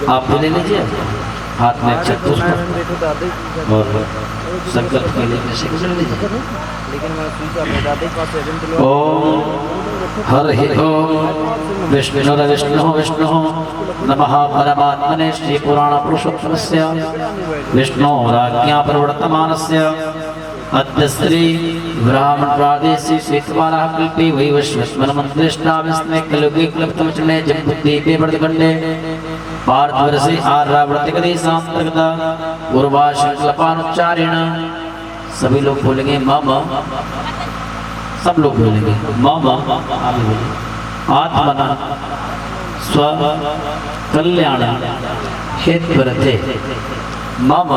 आप भी ले लीजिए, हाथ में अक्षत पुष्प और संकल्प के लिए ले लीजिए। ओम हरि ओम विष्णु विष्णु नमः परमात्मने श्री पुराण पुरुषोत्तमस्य विष्णोराज्ञा प्रवर्तमानस्य अद्य श्री ब्राह्मण प्रादेशिक श्वेतवाला कल्पे वैवस्वस्मन मंत्रेष्टा विस्मय कलुगे क्लप्तमचने जम्बुद्दीपे वर्तखंडे पार्थवर्षे आर्यावर्तकदे सांतर्गता उर्वाशंकल्पानुच्चारेण सभी लोग बोलेंगे मम, सब लोग बोलेंगे मम, आत्मना स्व कल्याण हेतुरते मम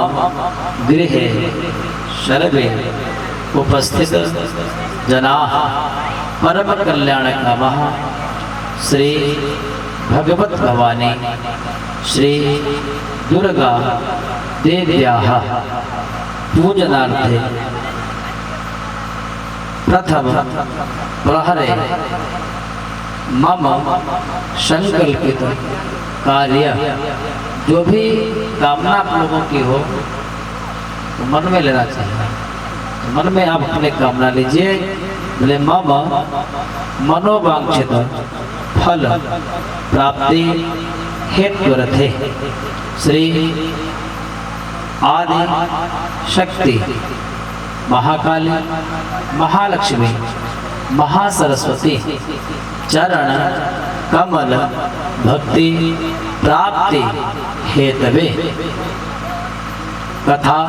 गृहे सर्वे उपस्थित जनाः परम कल्याणकामः श्री भगवत भवानी श्री दुर्गा देव्याः पूजनार्थे प्रथम प्रहरे मम संकल्पित कार्य जो भी कामना आप लोगों की हो तो मन में लेना चाहिए। तो मन में आप अपने कामना लीजिए, बोले मम मनोवांछित फल प्राप्ति हेतुरथे श्री आदि शक्ति महाकाली महालक्ष्मी महासरस्वती चरण कमल भक्ति प्राप्ति हेतवे कथा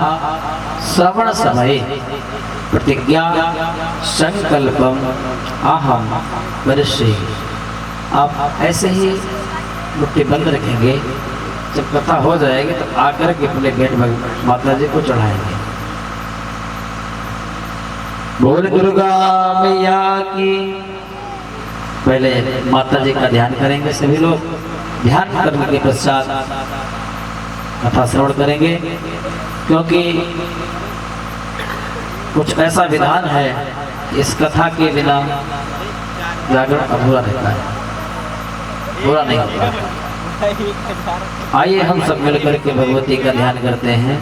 श्रवण समय प्रतिज्ञा संकल्पम अहम वरिष्ठे। आप ऐसे ही मुट्ठी बंद रखेंगे, जब कथा हो जाएगी तो आकर के अपने भेंट माता जी को चढ़ाएंगे। बोल दुर्गा मैया की। पहले माता जी का ध्यान करेंगे सभी लोग, ध्यान करने के पश्चात कथा श्रवण करेंगे, क्योंकि कुछ ऐसा विधान है इस कथा के बिना जागरण अधूरा रहता है, पूरा नहीं होता। आइए हम सब मिलकर के भगवती का ध्यान करते हैं।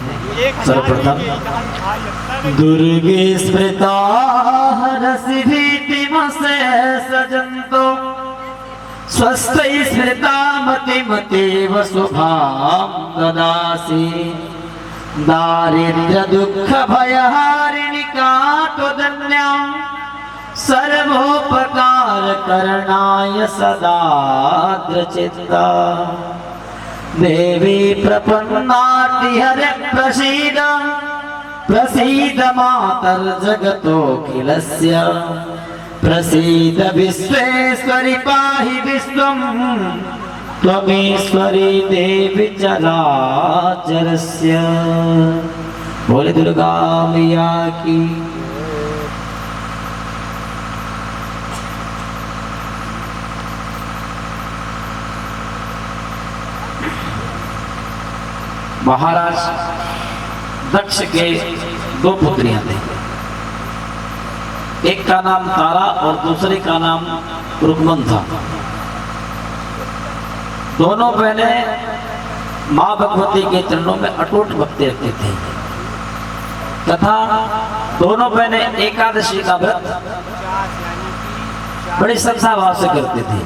सर्वप्रथम दुर्गे स्मृता हरसि भीतिमसे सजन्तो स्वस्ति स्मृता मतिमतेव शुभां ददासि दारिद्र्य दुःख भयहारिणि कातुदन्यां सर्वोपकार करणाय सदा दृचित्ता देवी प्रपन्नार्तिहरे प्रसीद प्रसीद मातर्जगतोऽखिलस्य प्रसीद विश्वेश्वरि पाहि विश्वं त्वमीश्वरी देवी चराचरस्य। बोले दुर्गा मैया की। महाराज दक्ष के दो पुत्रियां थी, एक का नाम तारा और दूसरे का नाम रुक्मन था। दोनों बहनें मां भगवती के चरणों में अटूट भक्ति रखती थी तथा दोनों बहनें एकादशी का व्रत बड़ी श्रद्धा भाव से करती थी।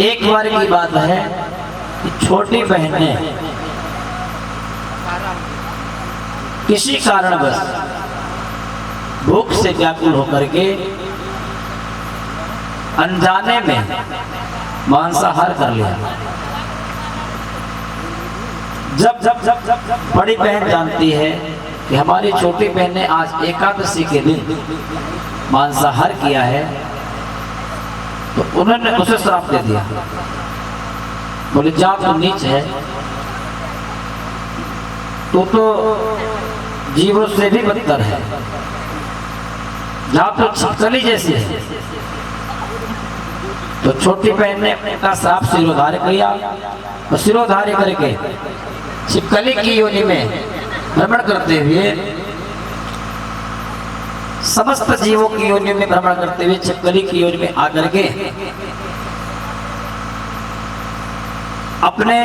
एक बार की बात है कि छोटी बहन ने किसी कारणवश भूख से व्याकुल होकर के अनजाने में मांसाहार कर लिया। जब बड़ी बहन जानती है कि हमारी छोटी बहन ने आज एकादशी के दिन मांसाहार किया है, तो उन्होंने उसे श्राप दे दिया। बोले जा तो नीच है, तो जीवों से भी बदतर है, जा तो छिपकली जैसी है। तो छोटी बहन ने अपना श्राप सिरोधार्य किया और सिरोधार्य करके छिपकली की योनि में भ्रमण करते हुए समस्त जीवों की योनि में भ्रमण करते हुए छिपकली की योनि में आकर के अपने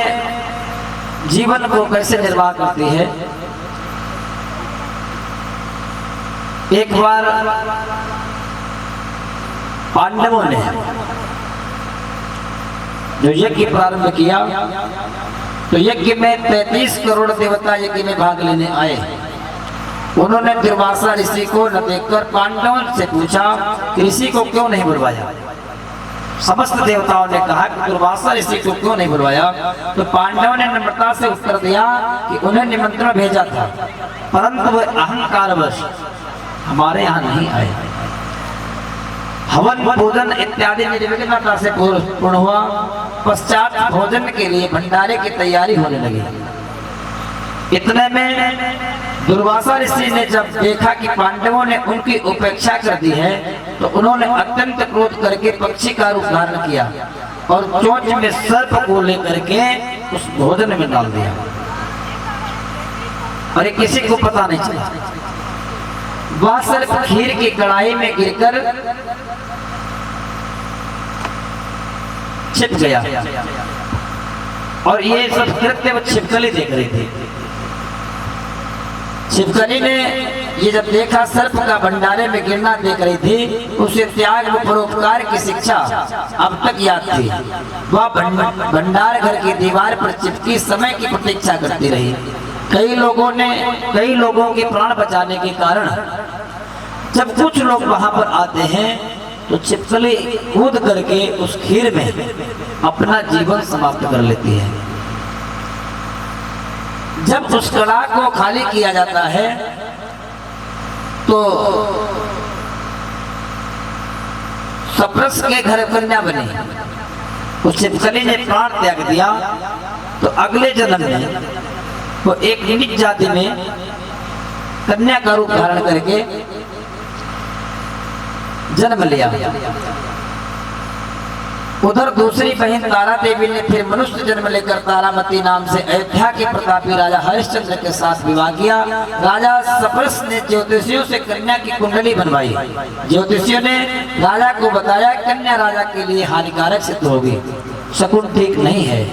जीवन को कैसे निर्वाह करती है। एक बार पांडवों ने जो यज्ञ प्रारंभ किया तो यज्ञ में 33 करोड़ देवता यज्ञ में भाग लेने आए। उन्होंने दुर्वासा ऋषि को न देखकर पांडवों से पूछा कि ऋषि को क्यों नहीं बुलवाया। समस्त देवताओं ने कहा कि दुर्वासा ऋषि को क्यों नहीं बुलवाया। तो पांडवों ने नम्रता से उत्तर दिया कि उन्हें निमंत्रण भेजा था, परंतु वह अहंकारवश हमारे यहाँ नहीं आए। हवन भोजन इत्यादि निर्विघ्नता से पूर्ण हुआ। पश्चात भोजन के लिए भंडारे की तैयारी होने लगी। इतने में दुर्वासा ऋषि ने जब देखा कि पांडवों ने उनकी उपेक्षा कर दी है तो उन्होंने अत्यंत क्रोध करके पक्षी का रूप धारण किया और चोंच में सर्प को लेकर के उस भोजन में डाल दिया और किसी को पता नहीं चला। वह सर्प खीर की कढ़ाई में गिरकर छिप गया और ये सब कृत्य वो छिपकली देख रही थी। छिपकली ने ये जब देखा सर्प का भंडारे में गिरना देख रही थी, उसे त्याग व परोपकार की शिक्षा अब तक याद थी। वह भंडार घर की दीवार पर चिपकी समय की प्रतीक्षा करती रही। कई लोगों के प्राण बचाने के कारण जब कुछ लोग वहां पर आते हैं तो छिपकली कूद करके उस खीर में अपना जीवन समाप्त कर लेती है। जब उस कड़ा को खाली किया जाता है तो सप्रस के घर कन्या बनी। उस छिपकली ने प्राण त्याग दिया तो अगले जन्म में वो एक नीच जाति में कन्या का रूप धारण करके जन्म लिया। उधर दूसरी बहन तारा देवी ने फिर मनुष्य जन्म लेकर तारामती नाम से अयोध्या के प्रतापी राजा हरिश्चंद्र के साथ विवाह किया। राजा सप्रस ने ज्योतिषियों से कन्या की कुंडली बनवाई। ज्योतिषियों ने राजा को बताया कन्या राजा के लिए हानिकारक सिद्ध होगी, शकुन ठीक नहीं है,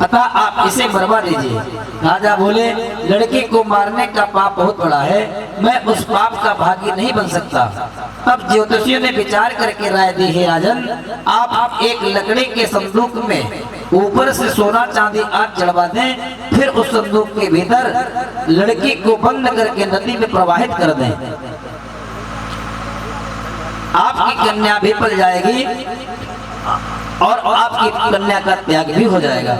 अतः आप इसे मरवा दीजिए। राजा बोले लड़की को मारने का पाप बहुत बड़ा है, मैं उस पाप का भागी नहीं बन सकता। तब ज्योतिषियों ने विचार करके राय दी, हे राजन, आप एक लकड़ी के संदूक में ऊपर से सोना चांदी आग जड़वा दें, फिर उस संदूक के भीतर लड़की को बंद करके नदी में प्रवाहित कर दें। आपकी कन्या भी पल जाएगी और आपकी कन्या का त्याग भी हो जाएगा।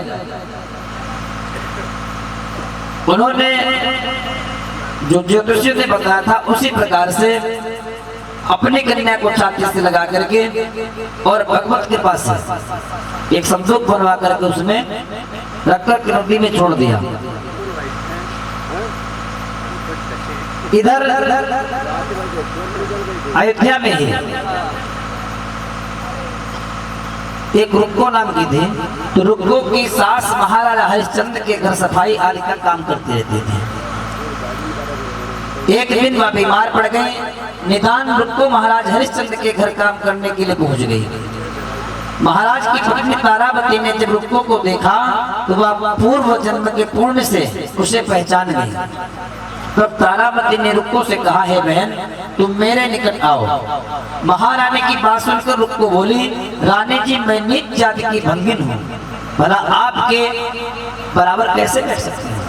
उन्होंने जो ज्योतिषियों ने बताया था उसी प्रकार से अपनी कन्या को छाती से लगा करके और भगवत के पास से एक संदूक बनवा करके उसमें रखकर नदी में छोड़ दिया। इधर अयोध्या में ही एक रुक्को नाम की थी, तो रुक्को की सास महाराजा हरिश्चंद्र के घर सफाई आदि का काम करते रहते थे। एक दिन वह बीमार पड़ गई। निदान रुक्को महाराज हरिश्चंद्र के घर काम करने के लिए पहुंच गई। महाराज की पत्नी तारावती ने जब रुक्को को देखा तो वह पूर्व जन्म के पुण्य से उसे पहचान गई। तब तारावती ने रुक्को से कहा, हे बहन, तुम मेरे निकट आओ। महारानी की बात सुनकर रुक्को बोली, रानी जी, मैं नीच जाति की भंगिन हूँ, भला आपके बराबर कैसे कर सकते हैं।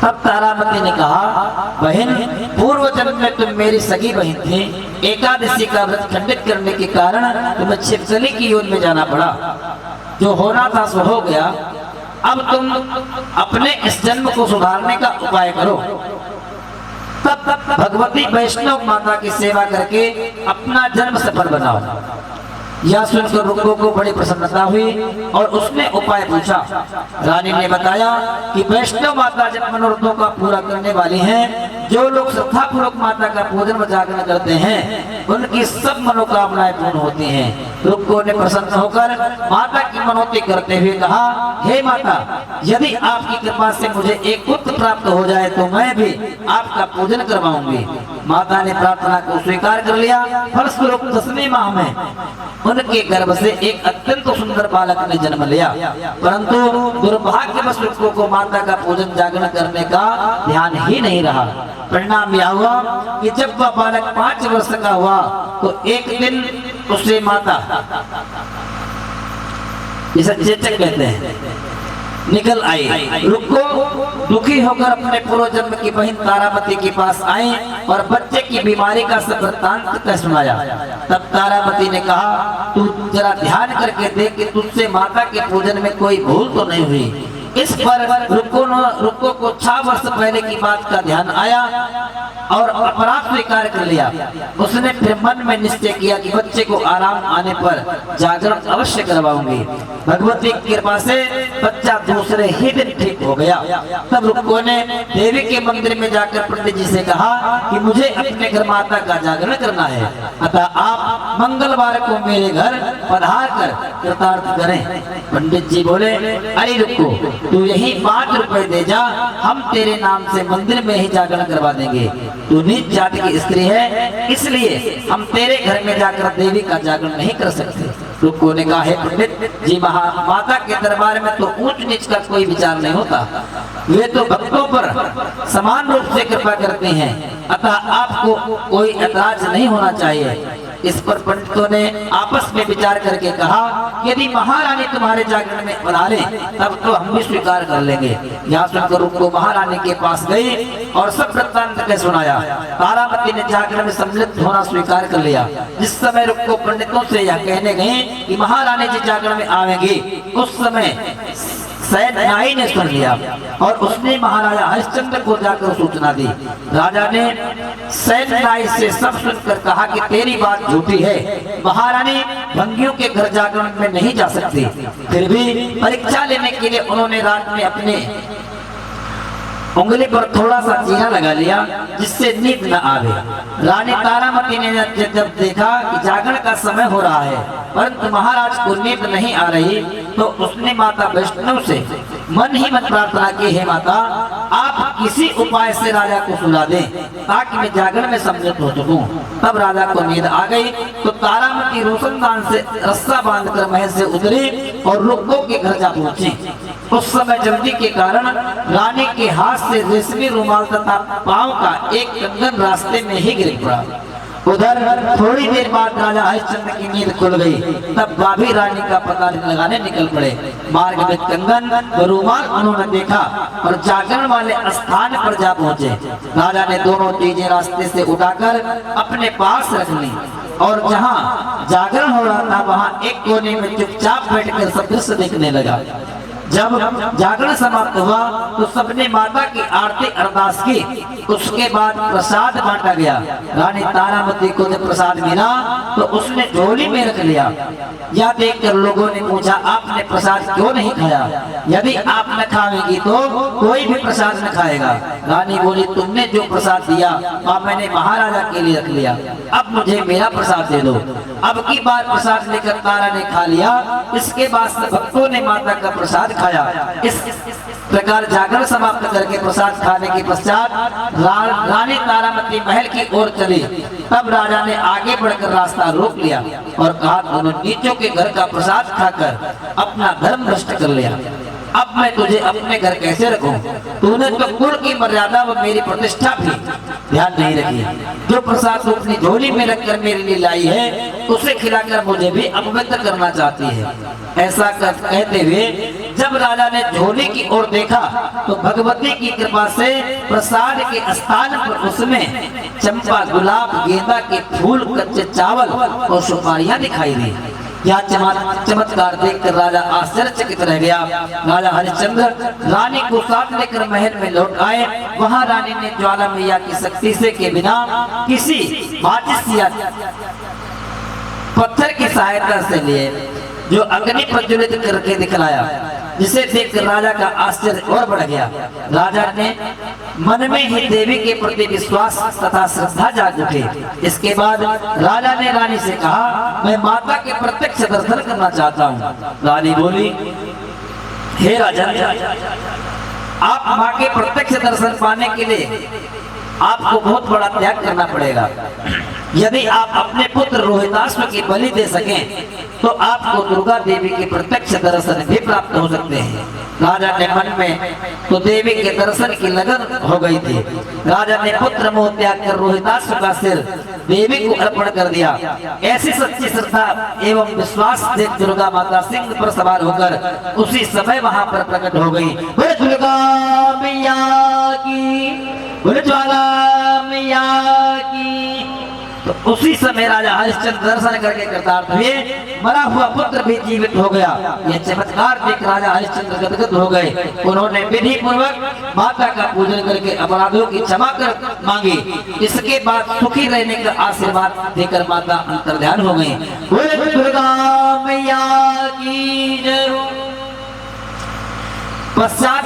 तब तारावती ने कहा, बहन, पूर्व जन्म में तुम मेरी सगी बहन थी। एकादशी का व्रत खंडित करने के कारण तुम्हें छिपकली की योनि में जाना पड़ा। जो होना था सो हो गया। अब तुम अपने इस जन्म को सुधारने का उपाय करो। तब भगवती वैष्णव माता की सेवा करके अपना जन्म सफल बनाओ। यह सुनकर रुक्को को बड़ी प्रसन्नता हुई और उसने उपाय पूछा। रानी ने बताया कि वैष्णव माता जब मनोरथों का पूरा करने वाली हैं, जो लोग श्रद्धापूर्वक माता का पूजन व जागरण करते हैं, उनकी सब मनोकामनाएं पूर्ण होती हैं। रुक्को ने प्रसन्न होकर माता की मनौती करते हुए कहा, हे माता, यदि आपकी कृपा से मुझे एक पुत्र प्राप्त हो जाए तो मैं भी आपका पूजन करवाऊंगी। माता ने प्रार्थना को स्वीकार कर लिया। फलस्वरूप 10वें माह में उनके गर्भ से एक अत्यंत सुंदर बालक ने जन्म लिया। परंतु दुर्भाग्यवश रुक्को को माता का पूजन जागरण करने का ध्यान ही नहीं रहा। परिणाम यह हुआ कि जब वह बालक 5 वर्ष का हुआ तो एक दिन उसे माता, इसे चेचक कहते हैं, निकल आई। रुक्को दुखी होकर अपने पूर्व जन्म की बहन तारामती के पास आई और बच्चे की बीमारी का सब वृत्तांत का सुनाया। तब तारामती ने कहा, तू जरा ध्यान करके देख कि तुझसे माता के पूजन में कोई भूल तो नहीं हुई। इस पर रुक्को को 6 वर्ष पहले की बात का ध्यान आया और अपराध स्वीकार कर लिया। उसने फिर मन में निश्चय किया कि बच्चे को आराम आने पर जागरण अवश्य करवाऊंगी। भगवती की कृपा से बच्चा दूसरे ही दिन ठीक हो गया। तब रुक्को ने देवी के मंदिर में जाकर पंडित जी से कहा कि मुझे अपने घर माता का जागरण करना है, अतः आप मंगलवार को मेरे घर पधार कर कृतार्थ करें। पंडित जी बोले, अरे रुक्को, तू यही 5 रुपए दे जा, हम तेरे नाम से मंदिर में ही जागरण करवा देंगे। तू नीच जाति की स्त्री है, इसलिए हम तेरे घर में जाकर देवी का जागरण नहीं कर सकते। रुक्को ने कहा, हे पंडित जी, माता के दरबार में तो ऊंच नीच का कोई विचार नहीं होता, वे तो भक्तों पर समान रूप से कृपा करते हैं, अतः आपको कोई ऐतराज नहीं होना चाहिए। इस पर पंडितों ने आपस में विचार करके कहा, यदि महारानी तुम्हारे जागरण में पधारे तब तो हम भी स्वीकार कर लेंगे। यहाँ सुनकर रुक्को महारानी के पास गई और सब वृत्तांत के सुनाया। तारामती ने जागरण में सम्मिलित होना स्वीकार कर लिया। जिस समय रुक्को पंडितों से यह कहने गए कि महारानी जी जागरण में आवेंगी, उस समय सैद नाई ने सुन लिया और उसने महाराजा हरिश्चंद्र को जाकर सूचना दी। राजा ने सैद नाई से सब सुनकर कहा कि तेरी बात झूठी है, महारानी भंगियों के घर जागरण में नहीं जा सकती। फिर भी परीक्षा लेने के लिए उन्होंने रात में अपने उंगली पर थोड़ा सा चीना लगा लिया, जिससे नींद न आवे। रानी तारामती ने जब देखा कि जागरण का समय हो रहा है परंतु महाराज को नींद नहीं आ रही, तो उसने माता वैष्णव से मन ही मन प्रार्थना की, हे माता, आप किसी उपाय से राजा को सुला दें ताकि मैं जागरण में सम्मिलित हो सकूं। तब राजा को नींद आ गई तो तारामती रोशनदान से रस्सा बांधकर महल से उतरी और रुक्को के घर जा पहुंची। उस समय जल्दी के कारण रानी के हाथ से रेशमी रुमाल तथा पांव का एक कंगन रास्ते में ही गिर पड़ा। उधर थोड़ी देर बाद राजा हरिश्चंद्र की नींद खुल गई। तब भाभी रानी का पता लगाने निकल पड़े। मार्ग में कंगन व रुमाल उन्होंने देखा और जागरण वाले स्थान पर जा पहुंचे। राजा ने दोनों चीजें रास्ते से उठाकर अपने पास रख ली और जहां जागरण हो रहा था वहां एक कोने में चुपचाप बैठकर सब दृश्य देखने लगा। जब जागरण समाप्त हुआ तो सबने माता की आरती अरदास की। उसके बाद प्रसाद बांटा गया। रानी तारामती को जब प्रसाद मिला तो उसने झोली में रख लिया। यह देखकर लोगों ने पूछा, आपने प्रसाद क्यों नहीं खाया? यदि आप न खाएंगी तो कोई भी प्रसाद न खाएगा। रानी बोली, तुमने जो प्रसाद दिया वह मैंने महाराजा के लिए रख लिया, अब मुझे मेरा प्रसाद दे दो। अब की बार प्रसाद लेकर तारा ने खा लिया। इसके बाद भक्तों ने माता का प्रसाद खाया। इस प्रकार जागरण समाप्त करके प्रसाद खाने के पश्चात रानी तारामती महल की ओर चली। तब राजा ने आगे बढ़कर रास्ता रोक लिया और कहा, दोनों नीचों के घर का प्रसाद खाकर अपना धर्म भ्रष्ट कर लिया। अब मैं तुझे अपने घर कैसे रखूं? तूने तो कुल की मर्यादा व मेरी प्रतिष्ठा भी ध्यान नहीं रखी। जो प्रसाद तू अपनी झोली में रखकर मेरे लिए लाई है उसे खिलाकर मुझे भी अपवित्र करना चाहती है। ऐसा कहते हुए जब राजा ने झोली की ओर देखा तो भगवती की कृपा से प्रसाद के स्थान पर उसमें चंपा, गुलाब, गेंदा के फूल, कच्चे चावल और सुपारियां दिखाई दी। यह चमत्कार देखकर राजा आश्चर्यचकित रह गया। राजा हरिश्चंद्र रानी को साथ लेकर महल में लौट आए। वहां रानी ने ज्वाला मैया की शक्ति से के बिना किसी माचिस या पत्थर की सहायता से लिए जो अग्नि प्रज्वलित करके दिखलाया। जिसे देखकर राजा का आश्चर्य और बढ़ गया। राजा ने मन में ही देवी के प्रति विश्वास तथा श्रद्धा जाग उठी। इसके बाद राजा ने रानी से कहा, मैं माता के प्रत्यक्ष दर्शन करना चाहता हूँ। रानी बोली, हे राजन, आप माँ के प्रत्यक्ष दर्शन पाने के लिए आपको बहुत बड़ा त्याग करना पड़ेगा। यदि आप अपने पुत्र रोहिताश्व की बलि दे सकें तो आपको दुर्गा देवी के प्रत्यक्ष दर्शन भी प्राप्त हो सकते हैं। राजा के मन में तो देवी के दर्शन की लगन हो गई थी। राजा ने पुत्र मोह त्याग कर रोहिताश्व का सिर देवी को अर्पण कर दिया। ऐसी सच्ची श्रद्धा एवं विश्वास से दुर्गा माता सिंह पर सवार होकर उसी समय वहां पर प्रकट हो गई। दुर्गा मैया की, ज्वाला मैया की। तो उसी समय राजा हरिश्चंद्र दर्शन करके कृतार्थ हुए। मरा हुआ पुत्र भी जीवित हो गया। यह चमत्कार देख राजा हरिश्चंद्र गदगद हो गए। उन्होंने विधि पूर्वक माता का पूजन करके अपराधों की क्षमा कर मांगी। इसके बाद सुखी रहने का आशीर्वाद देकर माता अंतर्ध्यान हो गई। दुर्गा मैया की जय हो। पश्चात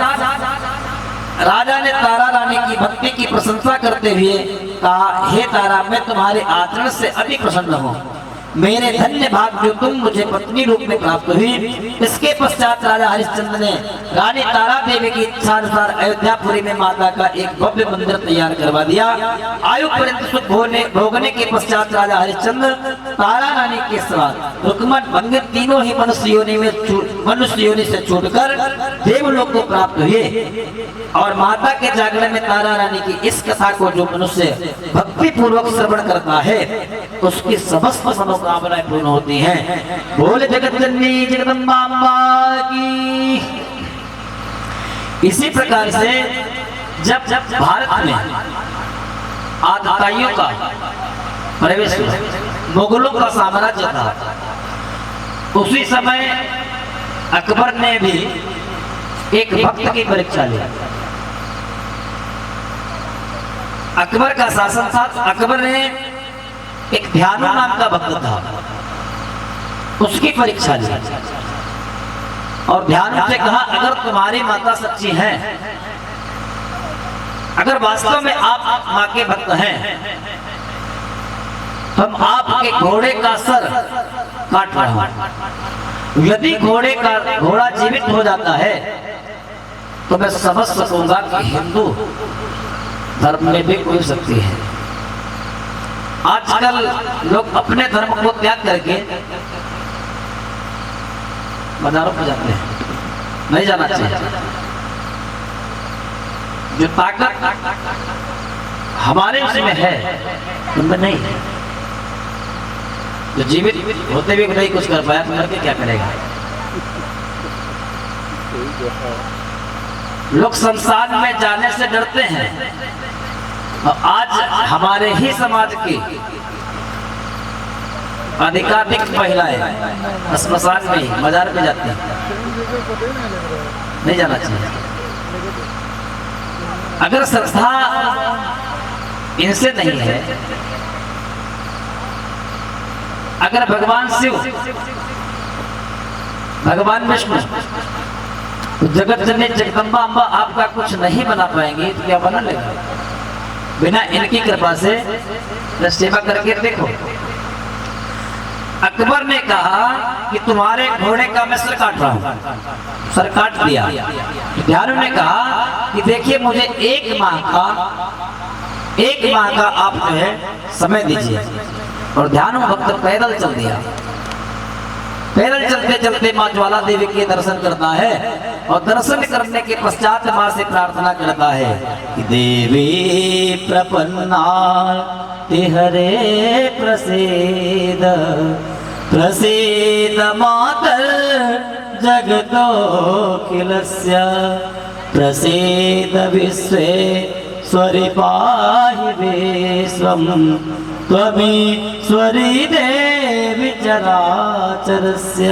राजा ने तारा रानी की भक्ति की प्रशंसा करते हुए कहा, हे तारा, मैं तुम्हारे आचरण से अति प्रसन्न हूँ। मेरे धन्य भाग जो तुम मुझे पत्नी रूप में प्राप्त हुई। इसके पश्चात राजा हरिश्चंद्र ने रानी तारा देवी की इच्छा अनुसार अयोध्यापुरी में माता का एक भव्य मंदिर तैयार करवा दिया। आयु पर्यंत सुख भोगने के पश्चात राजा हरिश्चंद्र तारा रानी के साथ रुक्मण भंग तीनों ही मनुष्य योनि से छूटकर देवलोक को प्राप्त हुए। और माता के जागरण में तारा रानी की इस कथा को जो मनुष्य भक्ति पूर्वक श्रवण करता है उसकी समस्त मनोकामनाएं पूर्ण होती हैं। बोले जगत जननी जगदम्बा अम्बा की। इसी प्रकार से जब भारत में आतताइयों का प्रवेश हुआ, मुगलों का साम्राज्य था, उसी समय अकबर ने भी एक भक्त की परीक्षा ली। अकबर का शासन था। अकबर ने एक ध्यानु नाम का भक्त था, उसकी परीक्षा ली और ध्यानु से कहा, अगर तुम्हारी माता सच्ची है, अगर वास्तव में आप माँ के भक्त हैं, तो हम आपके घोड़े का सर काट रहे हैं। यदि घोड़ा जीवित हो जाता है तो मैं समझ सकूंगा कि हिंदू धर्म में भी कोई शक्ति है। आजकल लोग अपने धर्म को त्याग करके बाजारों में जाते हैं, नहीं जाना चाहिए। जो ताकत हमारे उसमें है उनमें नहीं है। जो जीवित होते भी नहीं कुछ कर पाया तो करके क्या करेगा। लोग संसार में जाने से डरते हैं। और आज हमारे ही समाज की अधिकाधिक महिलाएं स्मशान में ही बाजार में जाती हैं, नहीं जाना चाहिए। अगर श्रद्धा इनसे नहीं है, अगर भगवान शिव, भगवान विष्णु, जगत जननी जगदम्बा अम्बा आपका कुछ नहीं बना पाएंगे तो क्या बना लेगा। बिना इनकी कृपा से सेवा करके देखो। अकबर ने कहा कि तुम्हारे घोड़े का मैं सर काट रहा हूं। सर काट दिया। ध्यानु ने कहा कि देखिए मुझे एक माह का आप जो है समय दीजिए। और ध्यानु भक्त पैदल चल दिया। पैदल चलते चलते माँ ज्वाला देवी के दर्शन करता है और दर्शन करने के पश्चात माँ से प्रार्थना करता है कि देवी प्रपन्ना तिहरे प्रसीद प्रसीद मातर जगतो खिलस्य प्रसीद विश्वेश्वरि पाहि विश्वम् त्वमीश्वरी देवी चराचरस्य।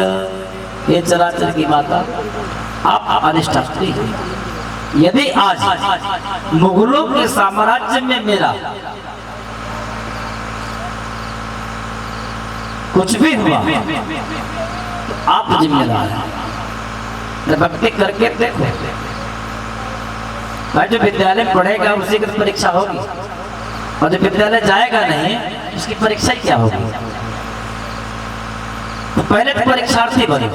ये चराचर की माता आप अधिष्ठात्री हैं। यदि आज मुगलों के साम्राज्य में मेरा कुछ भी हुआ तो आप जिम्मेदार हैं। तो भक्ति करके देखो। भाई जो विद्यालय में पढ़ेगा उसी की परीक्षा होगी, और जो विद्यालय जाएगा नहीं उसकी परीक्षा क्या होगी। तो पहले तो परीक्षार्थी बने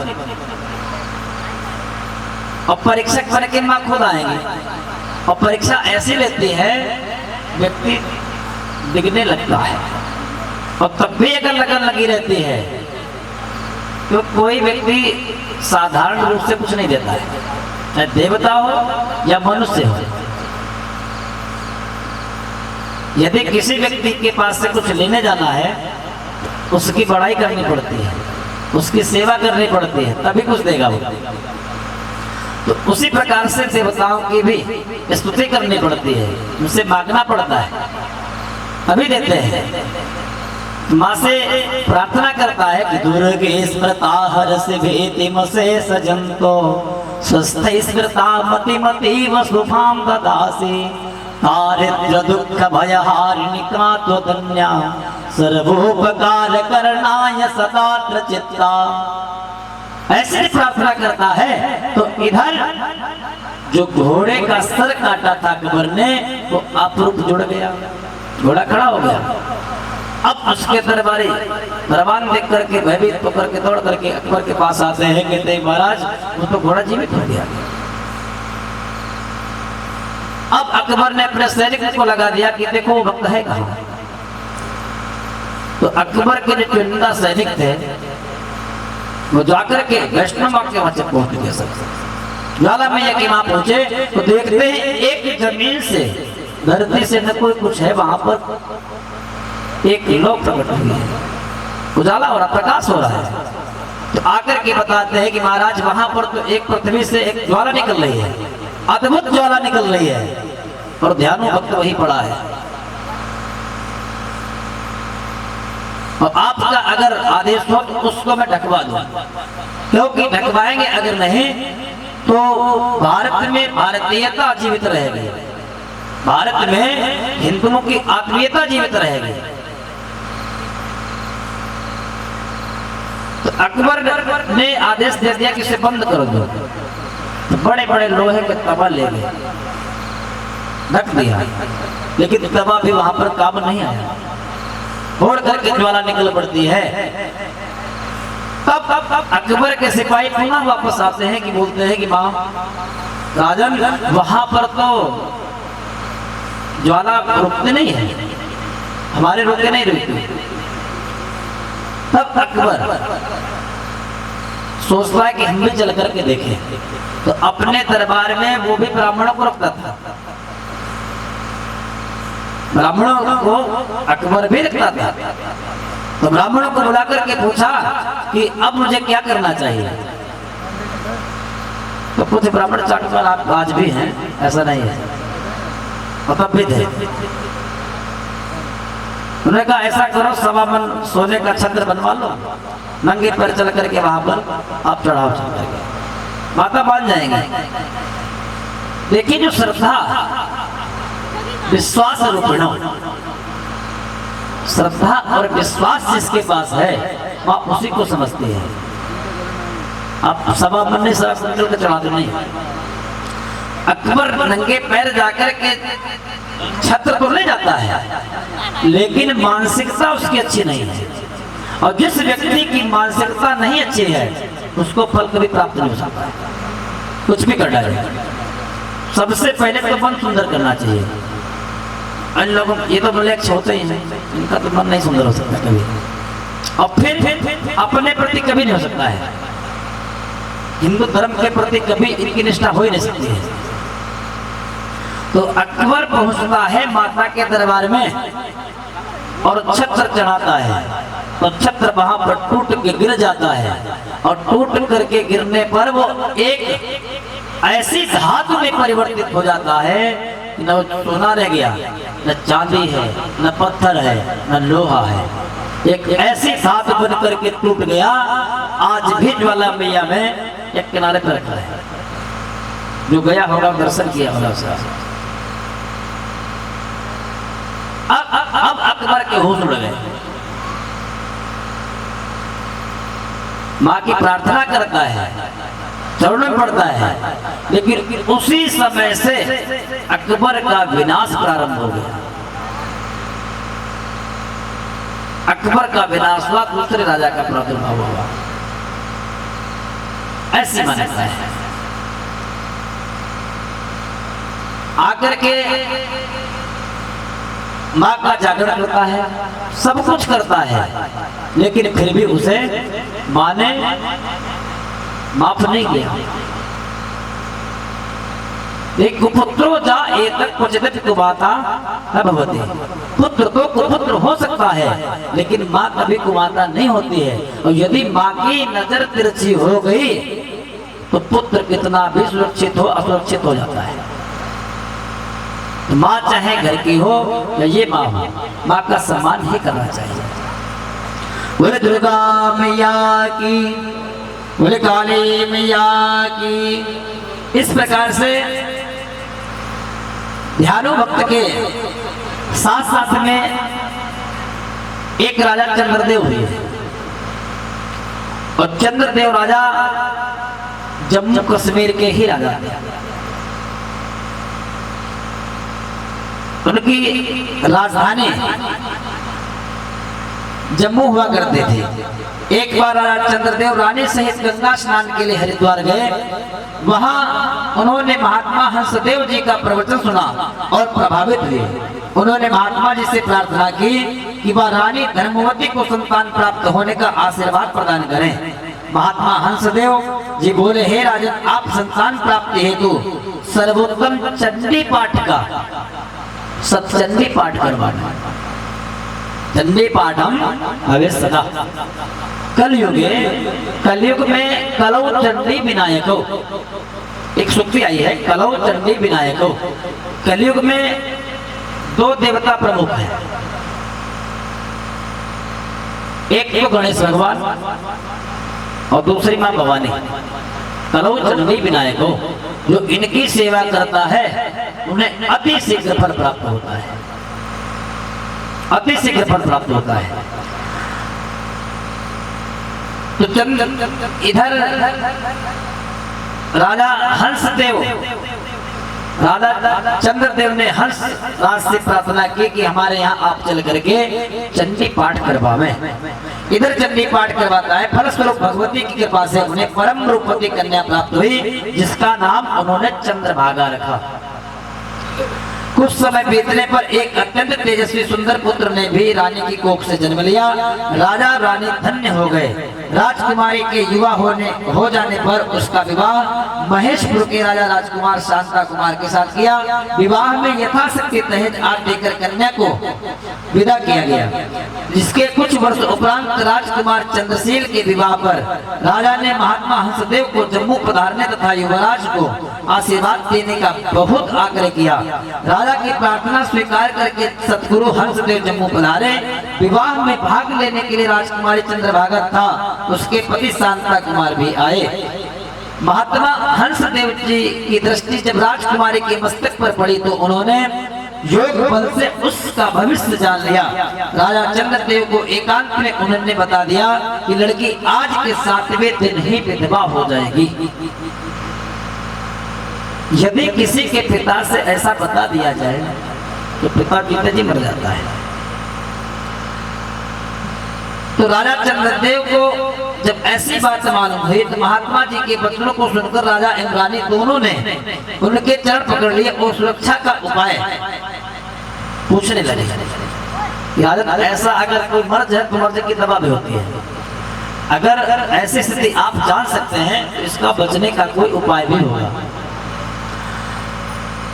और परीक्षक बन के माँ खुद आएंगे, और परीक्षा ऐसी लेती है व्यक्ति दिखने लगता है, और तब भी अगर लगन लगी रहती है तो कोई व्यक्ति साधारण रूप से कुछ नहीं देता है, चाहे देवता हो या मनुष्य हो। यदि किसी व्यक्ति के पास से कुछ लेने जाना है उसकी बड़ाई करनी पड़ती है, उसकी सेवा करनी पड़ती है, तभी कुछ देगा वो। तो उसी प्रकार से देवताओं की भी स्तुति करनी पड़ती है, उनसे मांगना पड़ता है, तभी देते हैं। माँ से प्रार्थना करता है कि दुर्गे स्मृता हर्ष भेतिम से सजंतो स्वस्थ स्मृता मति मति वसुभाम ददासी दारिद्र्य दुख भयहारिणिका त्वदन्या सर्वोपकार करणाय सदात्र चित्ता। ऐसे प्रार्थना करता है तो इधर जो घोड़े का सर काटा था अकबर ने वो अपरूप जुड़ गया, घोड़ा खड़ा हो गया। अब उसके दरबारी दरबान देख करके भयभीत होकर के दौड़ करके अकबर के पास आते हैं, कहते हैं महाराज वो तो घोड़ा जीवित हो गया। अब अकबर ने अपने सैनिक को लगा दिया कि देखो वो भक्त है कहाँ। तो अकबर के जो चुनिंदा सैनिक थे वो जाकर के वैष्णव माँ के वहां पहुंच गए। सब ज्वाला मैया के वहां पहुंचे तो देखते हैं एक जमीन से धरती से न कोई कुछ है, वहां पर एक लोक प्रकट हुई है, उजाला हो रहा, प्रकाश हो रहा है। तो आकर के बताते हैं कि महाराज वहां पर तो एक पृथ्वी से एक ज्वाला निकल रही है, अद्भुत ज्वाला निकल रही है, और ध्यानो भक्त वही पड़ा है। और आपका अगर आदेश हो तो उसको मैं ढकवा दूं, क्योंकि ढकवाएंगे अगर नहीं तो भारत में भारतीयता जीवित रहेगी, भारत में हिंदुओं की आत्मीयता जीवित रहेगी। तो अकबर ने आदेश दे दिया कि इसे बंद कर दो। तो बड़े बड़े लोहे के तवा ले गए, ढक दिया, लेकिन तवा भी वहां पर काम नहीं आया, फोड़ करके ज्वाला निकल पड़ती है। तब अकबर के सिपाही पुनः वापस आते हैं कि बोलते हैं कि मां राजन वहां पर तो ज्वाला रुकते नहीं है, हमारे रुके नहीं रुकते। तब अकबर सोचता है कि हम भी चल करके देखें। तो अपने दरबार में वो भी ब्राह्मणों को रखता था, ब्राह्मणों को अकबर भी रखता था। तो ब्राह्मणों को बुला करके पूछा कि अब मुझे क्या करना चाहिए। तो कुछ ब्राह्मण चाटुकार आज भी हैं, ऐसा नहीं है, मतलब भी थे। उन्होंने कहा ऐसा करो, 1.25 मन सोने का छत्र बनवा लो, नंगे पैर चल करके वहां पर आप चढ़ाओ, चल करके माता मान जाएंगे। देखिए जो श्रद्धा विश्वास रूपिणों, श्रद्धा और विश्वास जिसके पास है वह उसी को समझती है। आप 1.25 मन नहीं, 1.25 कुंटल का चढ़ा दो नहीं। अकबर नंगे पैर जाकर के छत्र तो ले जाता है, लेकिन मानसिकता उसकी अच्छी नहीं है, और जिस व्यक्ति की मानसिकता नहीं अच्छी है उसको फल कभी प्राप्त नहीं हो सकता है, कुछ भी कर डाले। सबसे पहले तो मन सुंदर करना चाहिए। अन्य लोगों ये तो मलेक्ष होते ही हैं, इनका तो मन नहीं सुंदर हो सकता कभी, और फिर अपने प्रति कभी नहीं हो सकता है। हिंदू धर्म के प्रति कभी इनकी निष्ठा हो ही नहीं सकती है। तो अकबर पहुंचता है माता के दरबार में और छत्र चढ़ाता है, तो छत्र वहां पर टूट के गिर जाता है, और टूट करके गिरने पर वो एक ऐसी धातु में परिवर्तित हो जाता है कि न सोना रह गया, न चांदी है, न पत्थर है, न लोहा है, एक ऐसी धातु बन करके टूट गया। आज भी ज्वाला मैया में एक किनारे पर रखा है, जो गया होगा दर्शन किया होगा उसका। अब अकबर के होश उड़ गए, माँ की प्रार्थना करता है चरणों में पड़ता है। लेकिन उसी समय से अकबर का विनाश प्रारंभ हो गया। अकबर का विनाश हुआ, दूसरे राजा का प्रादुर्भाव हुआ, ऐसी मान्यता है। आकर के मां का जागरण करता है, सब कुछ करता है, लेकिन फिर भी उसे मां ने माफ नहीं किया। एक कुपुत्रो जा एतत् क्वचित् कुमाता न भवति। पुत्र तो कुपुत्र हो सकता है, लेकिन माँ कभी कुमाता नहीं होती है। और यदि माँ की नजर तिरछी हो गई तो पुत्र कितना भी सुरक्षित हो असुरक्षित हो जाता है। तो माँ चाहे घर की हो या ये माँ हो, माँ का सम्मान ही करना चाहिए। बोले दुर्गा मैया की, बोले काली मैया की। इस प्रकार से ध्यानु भक्त के साथ साथ में एक राजा चंद्रदेव हुए, और चंद्रदेव राजा जम्मू कश्मीर के ही राजा थे। उनकी राजधानी जम्मू हुआ करते थे। एक बार राजा चंद्रदेव रानी सहित गंगा स्नान के लिए हरिद्वार गए। वहां उन्होंने महात्मा हंसदेव जी का प्रवचन सुना और प्रभावित हुए। उन्होंने महात्मा जी से प्रार्थना की कि वह रानी धर्मवती को संतान प्राप्त होने का आशीर्वाद प्रदान करें। महात्मा हंसदेव जी बोले, हे राजन, आप संतान प्राप्ति हेतु सर्वोत्तम चंडी पाठ का सतचंडी पाठ करवाना। चंडी पाठम हवे सदा कलयुग में कलौ चंडी विनायको, एक सूक्ति आई है, कलौ चंडी विनायको। कलयुग में दो देवता प्रमुख हैं, एक तो गणेश भगवान और दूसरी मां भवानी। कलौ चंडी विनायको, जो इनकी सेवा करता है उन्हें अति शीघ्र फल प्राप्त होता है, अति शीघ्र फल प्राप्त होता है। तो इधर राजा हंसदेव, राजा चंद्रदेव ने हंस राज से प्रार्थना की कि हमारे यहाँ आप चल करके चंडी पाठ करवावें। इधर चंडी पाठ करवाता है। फलस्वरूप भगवती की कृपा से उन्हें परम रूपवती कन्या प्राप्त हुई, जिसका नाम उन्होंने चंद्रभागा रखा। कुछ समय बीतने पर एक अत्यंत तेजस्वी सुंदर पुत्र ने भी रानी की कोख से जन्म लिया। राजा रानी धन्य हो गए। राजकुमारी के युवा हो जाने पर उसका विवाह महेशपुर के राजा राजकुमार शांता कुमार के साथ किया। विवाह में यथाशक्ति दहेज आदि देकर कन्या को विदा किया गया, जिसके कुछ वर्ष उपरांत राजकुमार चंद्रशील के विवाह पर राजा ने महात्मा हंसदेव को जम्मू पधारने तथा युवराज को आशीर्वाद देने का बहुत आग्रह किया। राजा की प्रार्थना स्वीकार करके सतगुरु हंसदेव जम्मू पधारे। विवाह में भाग लेने के लिए राजकुमारी चंद्रभागा था, उसके पति शांता कुमार भी आए। महात्मा हंसदेव जी की दृष्टि जब राजकुमारी के मस्तक पर पड़ी तो उन्होंने योग बल से उसका भविष्य जान लिया। राजा चंद्रदेव को एकांत में उन्होंने बता दिया कि लड़की आज के 7वें दिन ही विधवा हो जाएगी। यदि किसी के पिता से ऐसा बता दिया जाए तो पिता पिताजी मर जाता है। तो राजा चंद्रदेव को जब ऐसी बात मालूम हुई तो महात्मा जी के वचनों को सुनकर राजा इंद्रानी दोनों ने उनके चरण पकड़ लिए और सुरक्षा का उपाय पूछने लगे। याद ऐसा अगर कोई मर जाए तो मर्ज की दवा भी होती है। अगर ऐसी स्थिति आप जान सकते हैं तो इसका बचने का कोई उपाय भी होगा।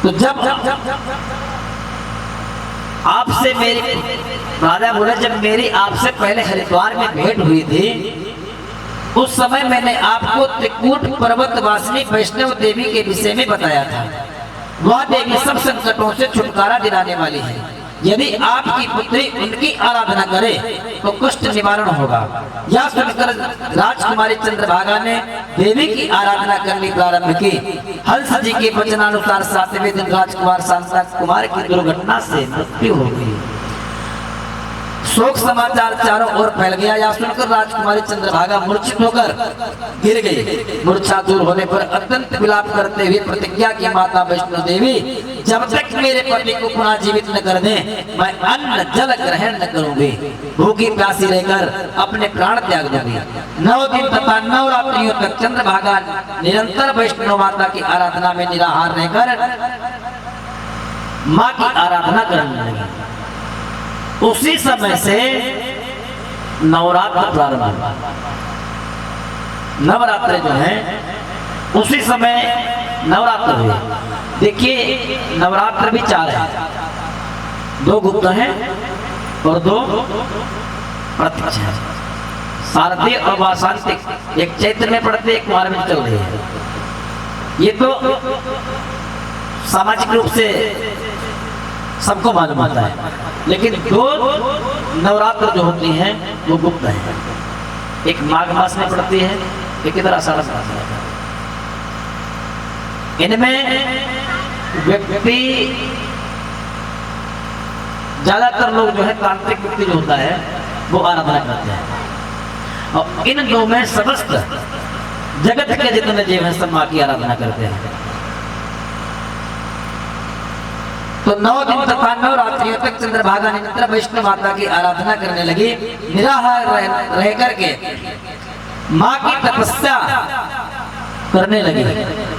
तो जब आपसे मेरी, राजा बोले, जब मेरी आपसे पहले हरिद्वार में भेंट हुई थी उस समय मैंने आपको त्रिकूट पर्वत वासिनी वैष्णव देवी के विषय में बताया था। वह देवी सब संकटों से छुटकारा दिलाने वाली है। यदि आपकी पुत्री उनकी आराधना करे तो कष्ट निवारण होगा। यह सुनकर राजकुमारी चंद्रभागा ने देवी की आराधना करनी प्रारंभ की। हंस जी के वचनानुसार 7वें दिन राजकुमार शांता कुमार की दुर्घटना से मृत्यु हो गई। शोक समाचार चारों ओर फैल गया। यह सुनकर राजकुमारी चंद्रभागा मूर्छित होकर गिर गई। मूर्छा दूर होने पर अत्यंत विलाप करते हुए प्रतिज्ञा की माता वैष्णो देवी, जब तक मेरे पति को पुनः जीवित न कर दें मैं अन्न जल ग्रहण न करूंगी। भूखी प्यासी रहकर अपने प्राण त्याग दूंगी। 9 दिन तथा 9 रात्रियों तक चंद्रभागा निरंतर वैष्णो माता की आराधना में निराहार रहकर माँ की आराधना करने लगी। उसी समय से नवरात्र प्रारंभ हुआ। नवरात्र जो है उसी समय नवरात्र हुए। देखिए नवरात्र भी 4 है, 2 गुप्त हैं और 2 प्रत्यक्ष हैं। शारदीय और वासंतिक, एक चैत्र में पढ़ते एक कुमार में चल रही है। ये तो सामाजिक रूप से सबको मालूम आता है, लेकिन 2 नवरात्र जो होती हैं वो गुप्त है। एक माघ मास में पड़ती है, एक इधर आषाढ़ मास में। इनमें व्यक्ति ज्यादातर लोग जो है तांत्रिक व्यक्ति जो होता है वो आराधना करते हैं, और इन 2 में समस्त जगत के जितने जीव हैं सब माँ की आराधना करते हैं। तो 9 दिन तथा 9 रात्रियों तक चंद्रभागा निरंतर वैष्णो माता की आराधना करने लगी। निराहार रह करके माँ की तपस्या करने लगी।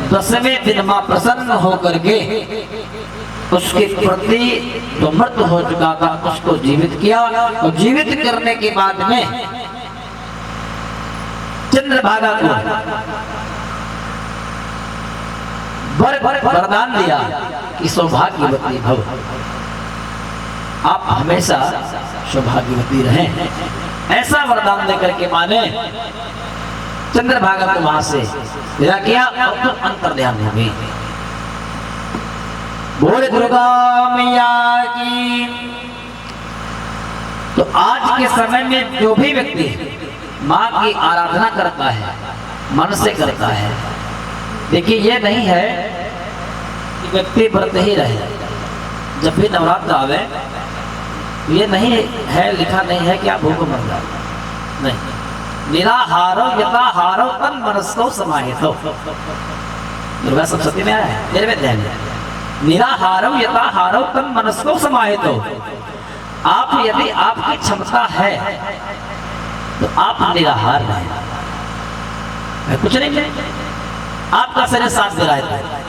10वें दिन माँ प्रसन्न होकर के उसके प्रति जो मृत हो चुका था उसको जीवित किया, और जीवित करने के बाद में चंद्रभागा को वरदान दिया कि सौभाग्यवती भव, आप हमेशा सौभाग्यवती रहें। ऐसा वरदान देकर के माँ ने चंद्रभागा को वहां से विदा किया और तो अंतर्ध्यान हो गई। बोले दुर्गा मैया की। तो आज के समय में जो भी व्यक्ति माँ की आराधना करता है, मन से करता है, देखिए ये नहीं है कि व्यक्ति व्रत ही रहे। जब भी नवरात्र आवे ये नहीं है, लिखा नहीं है कि आप भूख मर जाओ, नहीं। निराहारो यथाहारो तन मनस्को समाहितो, दुर्गा सप्तशती में आया है, मेरे में ध्यान है। निराहारो यथाहारो तन मनस्को समाहितो, आप यदि आपकी क्षमता है तो आप निराहार रहें, कुछ नहीं है, आपका शरीर साथ दे रहा है।